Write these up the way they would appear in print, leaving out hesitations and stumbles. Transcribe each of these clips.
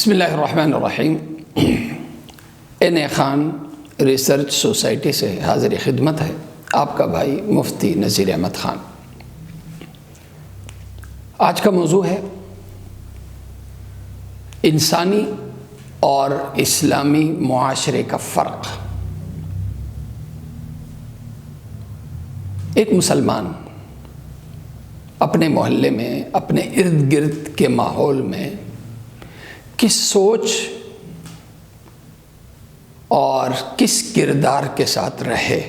بسم اللہ الرحمن الرحیم۔ این اے خان ریسرچ سوسائٹی سے حاضر خدمت ہے آپ کا بھائی مفتی نذیر احمد خان۔ آج کا موضوع ہے انسانی اور اسلامی معاشرے کا فرق۔ ایک مسلمان اپنے محلے میں، اپنے ارد گرد کے ماحول میں کس سوچ اور کس کردار کے ساتھ رہے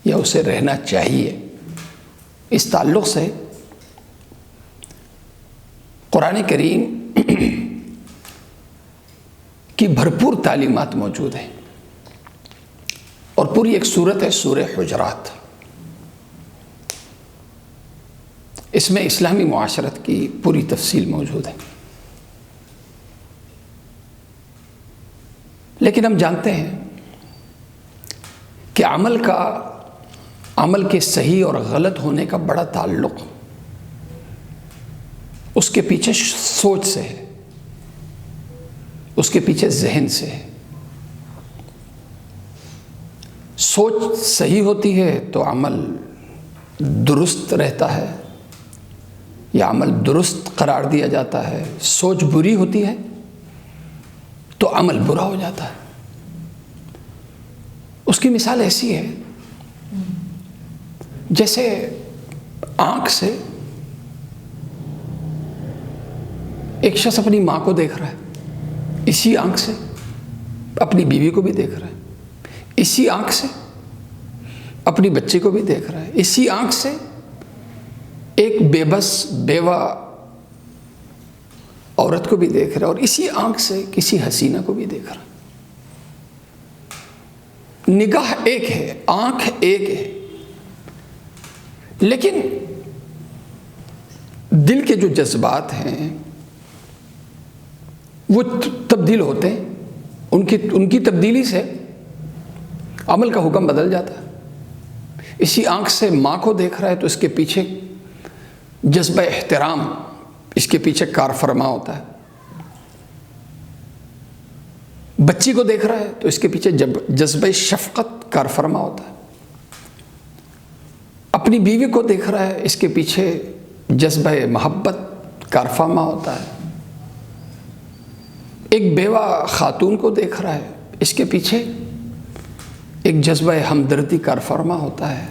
یا اسے رہنا چاہیے، اس تعلق سے قرآن کریم کی بھرپور تعلیمات موجود ہیں اور پوری ایک سورت ہے سورہ حجرات۔ اس میں اسلامی معاشرت کی پوری تفصیل موجود ہے، لیکن ہم جانتے ہیں کہ عمل کے صحیح اور غلط ہونے کا بڑا تعلق اس کے پیچھے سوچ سے ہے، اس کے پیچھے ذہن سے ہے۔ سوچ صحیح ہوتی ہے تو عمل درست رہتا ہے یا عمل درست قرار دیا جاتا ہے، سوچ بری ہوتی ہے تو عمل برا ہو جاتا ہے۔ اس کی مثال ایسی ہے جیسے آنکھ سے ایک شخص اپنی ماں کو دیکھ رہا ہے، اسی آنکھ سے اپنی بیوی کو بھی دیکھ رہا ہے، اسی آنکھ سے اپنی بچے کو بھی دیکھ رہا ہے، اسی آنکھ سے ایک بے بس بیوہ عورت کو بھی دیکھ رہا ہے، اور اسی آنکھ سے کسی حسینہ کو بھی دیکھ رہا ہے۔ نگاہ ایک ہے، آنکھ ایک ہے، لیکن دل کے جو جذبات ہیں وہ تبدیل ہوتے ہیں، ان کی تبدیلی سے عمل کا حکم بدل جاتا ہے۔ اسی آنکھ سے ماں کو دیکھ رہا ہے تو اس کے پیچھے جذبہ احترام اس کے پیچھے کار فرما ہوتا ہے۔ بچی کو دیکھ رہا ہے تو اس کے پیچھے جذبہ شفقت کار فرما ہوتا ہے۔ اپنی بیوی کو دیکھ رہا ہے، اس کے پیچھے جذبہ محبت کار فرما ہوتا ہے۔ ایک بیوہ خاتون کو دیکھ رہا ہے، اس کے پیچھے ایک جذبہ ہمدردی کار فرما ہوتا ہے۔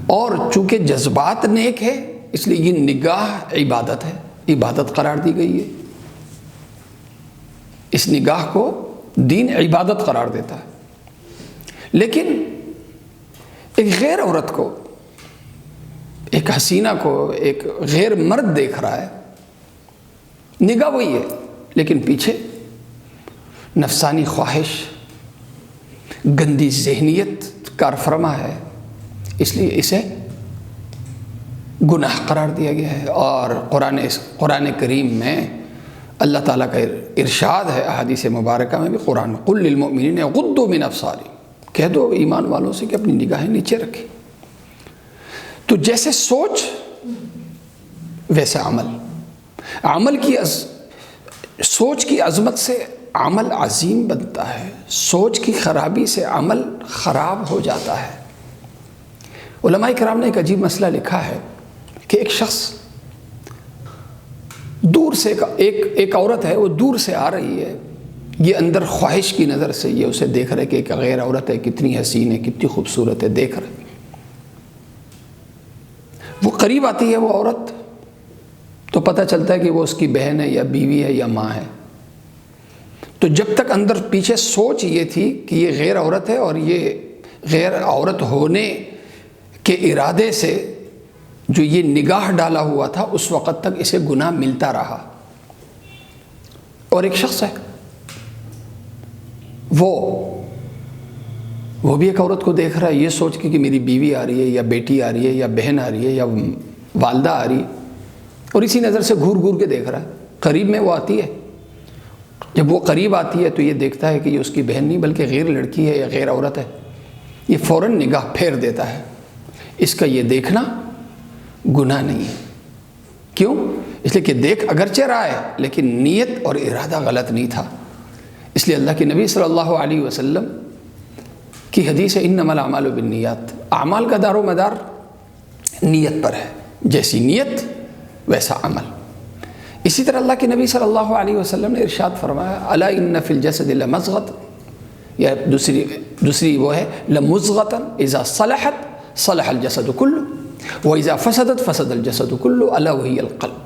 اور چونکہ جذبات نیک ہے اس لیے یہ نگاہ عبادت ہے، عبادت قرار دی گئی ہے۔ اس نگاہ کو دین عبادت قرار دیتا ہے۔ لیکن ایک غیر عورت کو، ایک حسینہ کو ایک غیر مرد دیکھ رہا ہے، نگاہ وہی ہے لیکن پیچھے نفسانی خواہش، گندی ذہنیت کار فرما ہے، اس لیے اسے گناہ قرار دیا گیا ہے۔ اور قرآن کریم میں اللہ تعالیٰ کا ارشاد ہے، احادیث مبارکہ میں بھی قرآن قل للمؤمنین یغضوا من ابصارہم، کہہ دو ایمان والوں سے کہ اپنی نگاہیں نیچے رکھیں۔ تو جیسے سوچ ویسے عمل کی سوچ کی عظمت سے عمل عظیم بنتا ہے، سوچ کی خرابی سے عمل خراب ہو جاتا ہے۔ علماء کرام نے ایک عجیب مسئلہ لکھا ہے کہ ایک شخص دور سے ایک عورت ہے، وہ دور سے آ رہی ہے، یہ اندر خواہش کی نظر سے یہ اسے دیکھ رہے کہ ایک غیر عورت ہے، کتنی حسین ہے، کتنی خوبصورت ہے، دیکھ رہے۔ وہ قریب آتی ہے وہ عورت تو پتہ چلتا ہے کہ وہ اس کی بہن ہے یا بیوی ہے یا ماں ہے۔ تو جب تک اندر پیچھے سوچ یہ تھی کہ یہ غیر عورت ہے اور یہ غیر عورت ہونے کے ارادے سے جو یہ نگاہ ڈالا ہوا تھا، اس وقت تک اسے گناہ ملتا رہا۔ اور ایک شخص ہے وہ بھی ایک عورت کو دیکھ رہا ہے، یہ سوچ کے کہ میری بیوی آ رہی ہے یا بیٹی آ رہی ہے یا بہن آ رہی ہے یا والدہ آ رہی ہے، اور اسی نظر سے گھور گھور کے دیکھ رہا ہے۔ قریب میں وہ آتی ہے، جب وہ قریب آتی ہے تو یہ دیکھتا ہے کہ یہ اس کی بہن نہیں بلکہ غیر لڑکی ہے یا غیر عورت ہے، یہ فوراً نگاہ پھیر دیتا ہے۔ اس کا یہ دیکھنا گناہ نہیں ہے، کیوں؟ اس لیے کہ دیکھ اگرچہ رہا ہے لیکن نیت اور ارادہ غلط نہیں تھا. اس لیے اللہ کے نبی صلی اللہ علیہ وسلم کی حدیث ہے انما الاعمال بالنیات، اعمال کا دار و مدار نیت پر ہے، جیسی نیت ویسا عمل. اسی طرح اللہ کے نبی صلی اللہ علیہ وسلم نے ارشاد فرمایا الا ان فی الجسد لمضغۃ، یا دوسری وہ ہے لمضغۃ اذا صلحت صلح الجسد كله واذا فسدت فسد الجسد كله الا وهي القلب.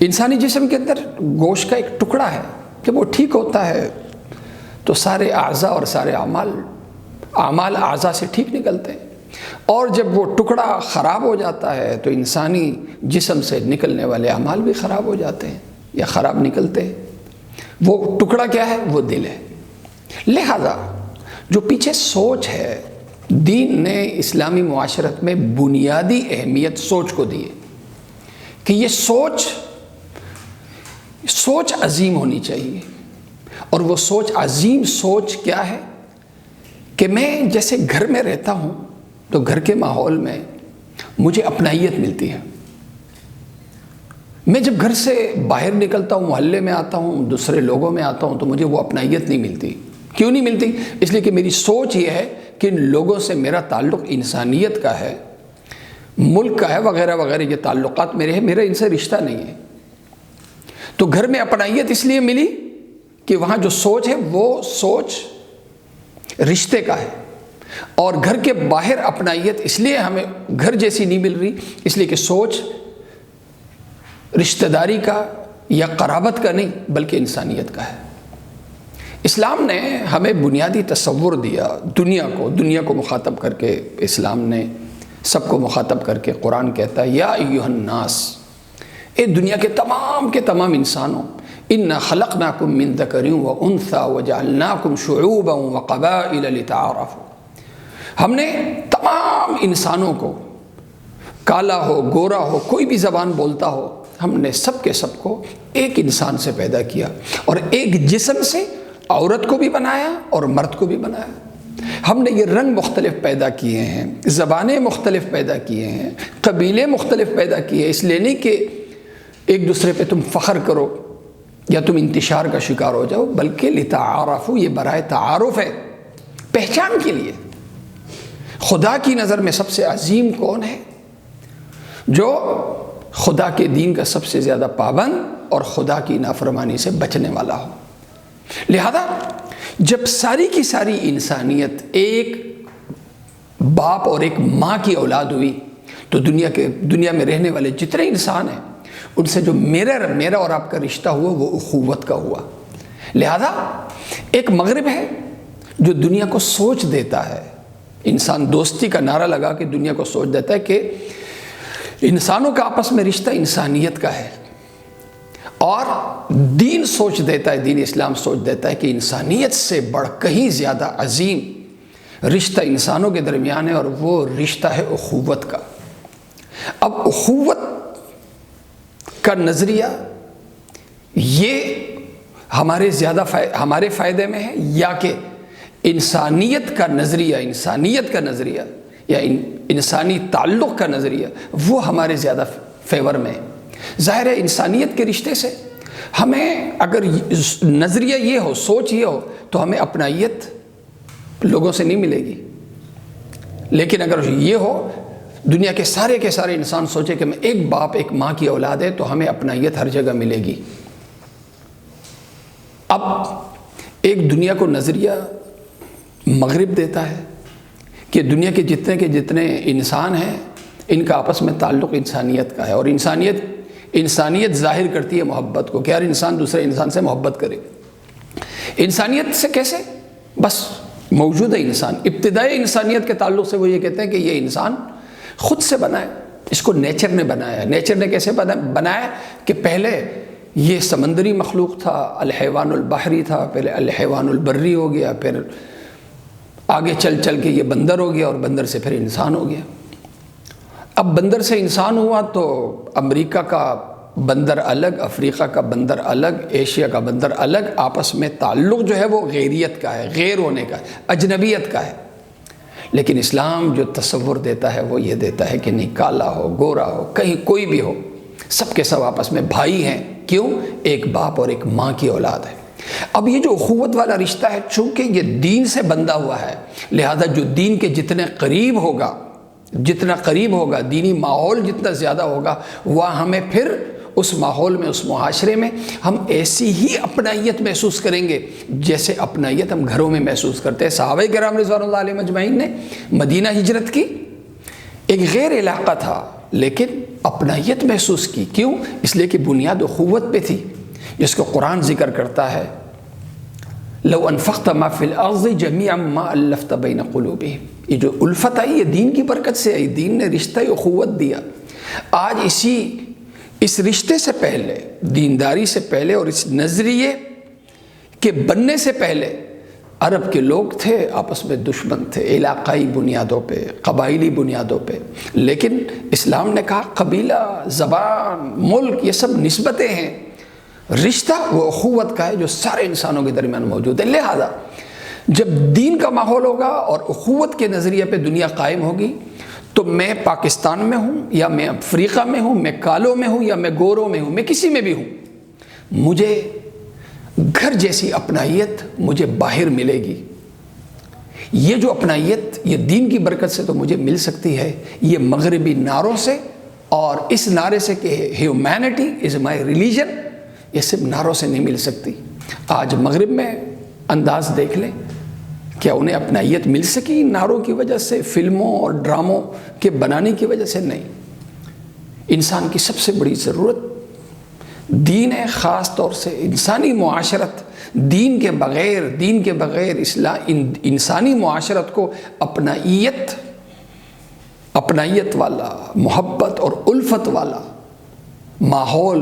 انسانی جسم کے اندر گوشت کا ایک ٹکڑا ہے، جب وہ ٹھیک ہوتا ہے تو سارے اعضاء اور سارے اعمال اعضاء سے ٹھیک نکلتے ہیں، اور جب وہ ٹکڑا خراب ہو جاتا ہے تو انسانی جسم سے نکلنے والے اعمال بھی خراب ہو جاتے ہیں یا خراب نکلتے ہیں. وہ ٹکڑا کیا ہے؟ وہ دل ہے. لہذا جو پیچھے سوچ ہے، دین نے اسلامی معاشرت میں بنیادی اہمیت سوچ کو دی ہے کہ یہ سوچ عظیم ہونی چاہیے. اور وہ سوچ عظیم سوچ کیا ہے کہ میں جیسے گھر میں رہتا ہوں تو گھر کے ماحول میں مجھے اپنائیت ملتی ہے. میں جب گھر سے باہر نکلتا ہوں، محلے میں آتا ہوں، دوسرے لوگوں میں آتا ہوں تو مجھے وہ اپنائیت نہیں ملتی. کیوں نہیں ملتی؟ اس لیے کہ میری سوچ یہ ہے کہ ان لوگوں سے میرا تعلق انسانیت کا ہے، ملک کا ہے، وغیرہ وغیرہ. یہ تعلقات میرے ہیں، میرا ان سے رشتہ نہیں ہے. تو گھر میں اپنائیت اس لیے ملی کہ وہاں جو سوچ ہے وہ سوچ رشتے کا ہے، اور گھر کے باہر اپنائیت اس لیے ہمیں گھر جیسی نہیں مل رہی، اس لیے کہ سوچ رشتہ داری کا یا قرابت کا نہیں بلکہ انسانیت کا ہے. اسلام نے ہمیں بنیادی تصور دیا دنیا کو مخاطب کر کے. اسلام نے سب کو مخاطب کر کے قرآن کہتا ہے یا ایھا الناس، اے دنیا کے تمام انسانوں، انا خلقناکم من ذکر وانثی وجعلناکم شعوبا وقبائل لتعارفوا. ہم نے تمام انسانوں کو، کالا ہو گورا ہو کوئی بھی زبان بولتا ہو، ہم نے سب کے سب کو ایک انسان سے پیدا کیا، اور ایک جسم سے عورت کو بھی بنایا اور مرد کو بھی بنایا. ہم نے یہ رنگ مختلف پیدا کیے ہیں، زبانیں مختلف پیدا کیے ہیں، قبیلے مختلف پیدا کیے، اس لیے نہیں کہ ایک دوسرے پہ تم فخر کرو یا تم انتشار کا شکار ہو جاؤ، بلکہ لتعارفوا، یہ برائے تعارف ہے، پہچان کے لیے. خدا کی نظر میں سب سے عظیم کون ہے؟ جو خدا کے دین کا سب سے زیادہ پابند اور خدا کی نافرمانی سے بچنے والا ہو. لہذا جب ساری کی ساری انسانیت ایک باپ اور ایک ماں کی اولاد ہوئی تو دنیا میں رہنے والے جتنے انسان ہیں ان سے جو میرا اور آپ کا رشتہ ہوا وہ اخوت کا ہوا. لہذا ایک مغرب ہے جو دنیا کو سوچ دیتا ہے، انسان دوستی کا نعرہ لگا کے دنیا کو سوچ دیتا ہے کہ انسانوں کا آپس میں رشتہ انسانیت کا ہے، اور دین سوچ دیتا ہے، دین اسلام سوچ دیتا ہے کہ انسانیت سے بڑھ کہیں زیادہ عظیم رشتہ انسانوں کے درمیان ہے، اور وہ رشتہ ہے اخوت کا. اب اخوت کا نظریہ یہ ہمارے فائدے میں ہے، یا کہ انسانیت کا نظریہ یا انسانی تعلق کا نظریہ وہ ہمارے زیادہ فیور میں ہے. ظاہر ہے انسانیت کے رشتے سے ہمیں اگر نظریہ یہ ہو، سوچ یہ ہو، تو ہمیں اپنائیت لوگوں سے نہیں ملے گی. لیکن اگر یہ ہو، دنیا کے سارے انسان سوچے کہ میں ایک باپ ایک ماں کی اولاد ہے، تو ہمیں اپنائیت ہر جگہ ملے گی. اب ایک دنیا کو نظریہ مغرب دیتا ہے کہ دنیا کے جتنے انسان ہیں ان کا آپس میں تعلق انسانیت کا ہے، اور انسانیت ظاہر کرتی ہے محبت کو کہ ہر انسان دوسرے انسان سے محبت کرے. انسانیت سے کیسے؟ بس موجودہ انسان، ابتدائی انسانیت کے تعلق سے وہ یہ کہتے ہیں کہ یہ انسان خود سے بنا ہے، اس کو نیچر نے بنایا. نیچر نے کیسے بنایا کہ پہلے یہ سمندری مخلوق تھا، الحیوان البحری تھا، پہلے الحیوان البری ہو گیا، پھر آگے چل کے یہ بندر ہو گیا، اور بندر سے پھر انسان ہو گیا. اب بندر سے انسان ہوا تو امریکہ کا بندر الگ، افریقہ کا بندر الگ، ایشیا کا بندر الگ. آپس میں تعلق جو ہے وہ غیریت کا ہے، غیر ہونے کا ہے، اجنبیت کا ہے. لیکن اسلام جو تصور دیتا ہے وہ یہ دیتا ہے کہ نہیں، کالا ہو گورا ہو کہیں کوئی بھی ہو، سب کے سب آپس میں بھائی ہیں، کیوں؟ ایک باپ اور ایک ماں کی اولاد ہے۔ اب یہ جو اخوت والا رشتہ ہے، چونکہ یہ دین سے بندھا ہوا ہے، لہذا جو دین کے جتنے قریب ہوگا، دینی ماحول جتنا زیادہ ہوگا، وہ ہمیں پھر اس ماحول میں، اس معاشرے میں ہم ایسی ہی اپنائیت محسوس کریں گے جیسے اپنائیت ہم گھروں میں محسوس کرتے ہیں۔ صحابہ کرام رضوان اللہ علیہم اجمعین نے مدینہ ہجرت کی، ایک غیر علاقہ تھا لیکن اپنائیت محسوس کی، کیوں؟ اس لیے کہ بنیاد اخوت پہ تھی، جس کو قرآن ذکر کرتا ہے لو انفقت ما فی الارض جمیعا ما الفت بین قلوبہم۔ یہ جو الفت آئی یہ دین کی برکت سے آئی، دین نے رشتہ اخوت دیا۔ آج اس رشتے سے پہلے، دینداری سے پہلے اور اس نظریے کے بننے سے پہلے عرب کے لوگ تھے، آپس میں دشمن تھے، علاقائی بنیادوں پہ، قبائلی بنیادوں پہ، لیکن اسلام نے کہا قبیلہ، زبان، ملک یہ سب نسبتیں ہیں، رشتہ وہ اخوت کا ہے جو سارے انسانوں کے درمیان موجود ہے۔ لہذا جب دین کا ماحول ہوگا اور اخوت کے نظریے پہ دنیا قائم ہوگی تو میں پاکستان میں ہوں یا میں افریقہ میں ہوں، میں کالوں میں ہوں یا میں گوروں میں ہوں، میں کسی میں بھی ہوں، مجھے گھر جیسی اپنائیت مجھے باہر ملے گی۔ یہ جو اپنائیت یہ دین کی برکت سے تو مجھے مل سکتی ہے، یہ مغربی نعروں سے اور اس نعرے سے کہ ہیومینٹی از مائی ریلیجن، یہ صرف نعروں سے نہیں مل سکتی۔ آج مغرب میں انداز دیکھ لیں، کیا انہیں اپنائیت مل سکی نعروں کی وجہ سے، فلموں اور ڈراموں کے بنانے کی وجہ سے؟ نہیں۔ انسان کی سب سے بڑی ضرورت دین ہے، خاص طور سے انسانی معاشرت۔ دین کے بغیر انسانی معاشرت کو اپنائیت والا، محبت اور الفت والا ماحول